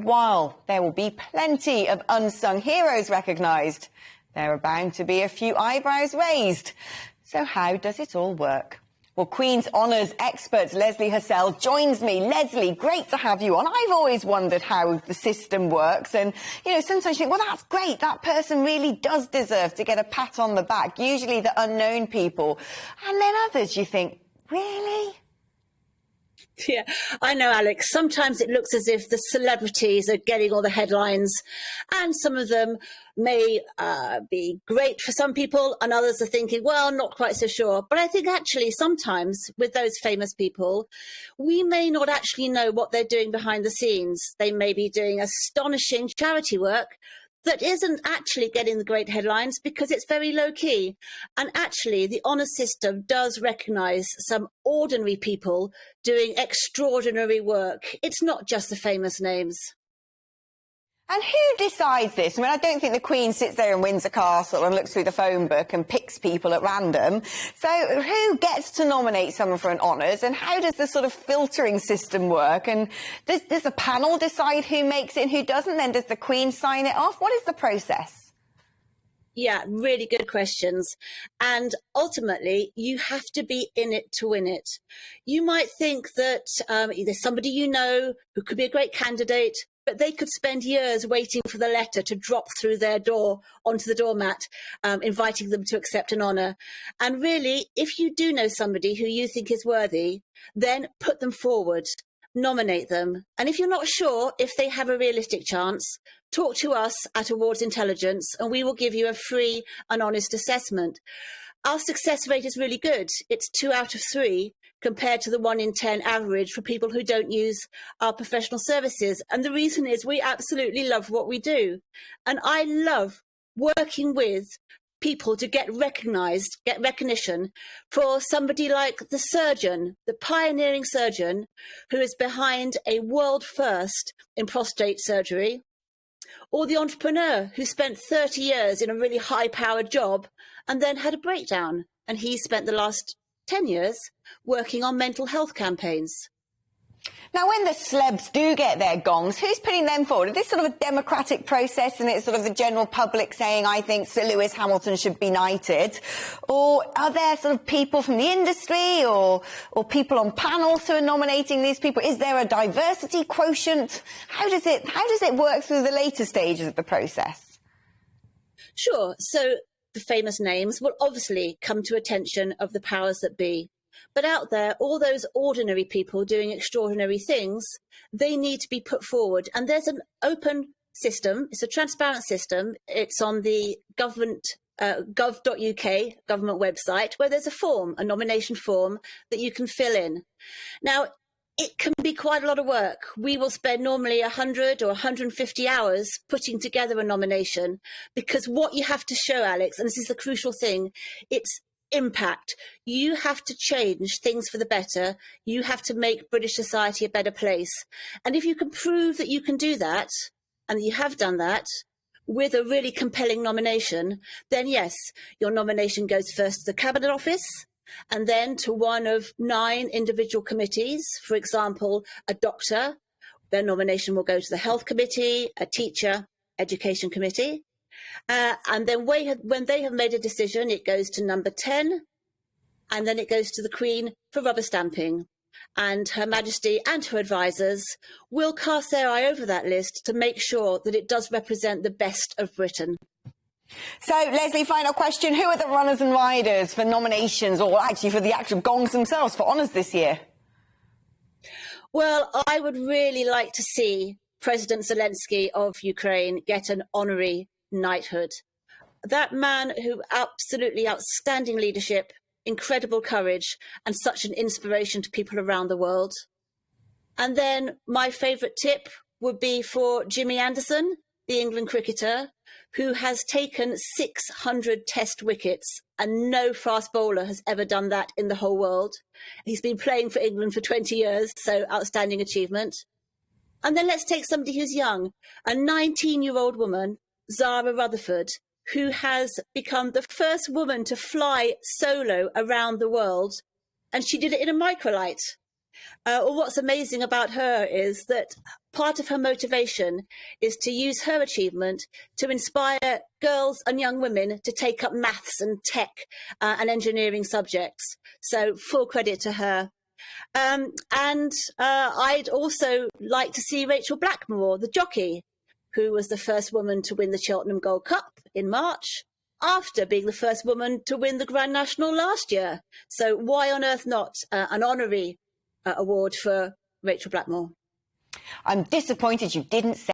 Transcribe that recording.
while there will be plenty of unsung heroes recognised, there are bound to be a few eyebrows raised. So how does it all work? Well, Queen's Honours expert Lesley Hussell joins me. Lesley, great to have you on. I've always wondered how the system works. And, you know, sometimes you think, well, that's great. That person really does deserve to get a pat on the back, usually the unknown people. And then others, you think, really? Yeah, I know, Alex. Sometimes it looks as if the celebrities are getting all the headlines, and some of them may be great for some people, and others are thinking, well, not quite so sure. But I think actually sometimes with those famous people, we may not actually know what they're doing behind the scenes. They may be doing astonishing charity work that isn't actually getting the great headlines because it's very low key. And actually, the honour system does recognise some ordinary people doing extraordinary work. It's not just the famous names. And who decides this? I mean, I don't think the Queen sits there in Windsor Castle and looks through the phone book and picks people at random. So who gets to nominate someone for an honours, and how does the sort of filtering system work? And does the panel decide who makes it and who doesn't? Then does the Queen sign it off? What is the process? Yeah, really good questions. And ultimately, you have to be in it to win it. You might think that there's somebody you know who could be a great candidate, but they could spend years waiting for the letter to drop through their door onto the doormat, inviting them to accept an honour. And really, if you do know somebody who you think is worthy, then put them forward, nominate them. And if you're not sure if they have a realistic chance, talk to us at Awards Intelligence and we will give you a free and honest assessment. Our success rate is really good. It's 2 out of 3 compared to the 1 in 10 average for people who don't use our professional services. And the reason is we absolutely love what we do. And I love working with people to get recognised, get recognition for somebody like the surgeon, the pioneering surgeon who is behind a world first in prostate surgery, or the entrepreneur who spent 30 years in a really high-powered job and then had a breakdown. And he spent the last 10 years working on mental health campaigns. Now, when the celebs do get their gongs, who's putting them forward? Is this sort of a democratic process and it's sort of the general public saying, I think Sir Lewis Hamilton should be knighted? Or are there sort of people from the industry or people on panels who are nominating these people? Is there a diversity quotient? How does it work through the later stages of the process? Sure. So the famous names will obviously come to attention of the powers that be. But out there, all those ordinary people doing extraordinary things, they need to be put forward. And there's an open system. It's a transparent system. It's on the government gov.uk government website, where there's a form, a nomination form that you can fill in. Now, it can be quite a lot of work. We will spend normally 100 or 150 hours putting together a nomination, because what you have to show, Alex, and this is the crucial thing, it's impact. You have to change things for the better. You have to make British society a better place. And if you can prove that you can do that, and that you have done that, with a really compelling nomination, then yes, your nomination goes first to the Cabinet Office, and then to one of 9 individual committees. For example, a doctor, their nomination will go to the Health Committee, a teacher, Education Committee. And then when they have made a decision, it goes to number 10, and then it goes to the Queen for rubber stamping. And Her Majesty and her advisors will cast their eye over that list to make sure that it does represent the best of Britain. So, Lesley, final question. Who are the runners and riders for nominations, or actually for the actual gongs themselves, for honours this year? Well, I would really like to see President Zelensky of Ukraine get an honorary knighthood. That man who absolutely outstanding leadership, incredible courage, and such an inspiration to people around the world. And then my favourite tip would be for Jimmy Anderson, the England cricketer, who has taken 600 test wickets, and no fast bowler has ever done that in the whole world. He's been playing for England for 20 years, so outstanding achievement. And then let's take somebody who's young, a 19-year-old woman, Zara Rutherford, who has become the first woman to fly solo around the world. And she did it in a microlight. Well, what's amazing about her is that part of her motivation is to use her achievement to inspire girls and young women to take up maths and tech and engineering subjects. So full credit to her. I'd also like to see Rachel Blackmore, the jockey, who was the first woman to win the Cheltenham Gold Cup in March, after being the first woman to win the Grand National last year. So why on earth not an honorary award for Rachel Blackmore? I'm disappointed you didn't say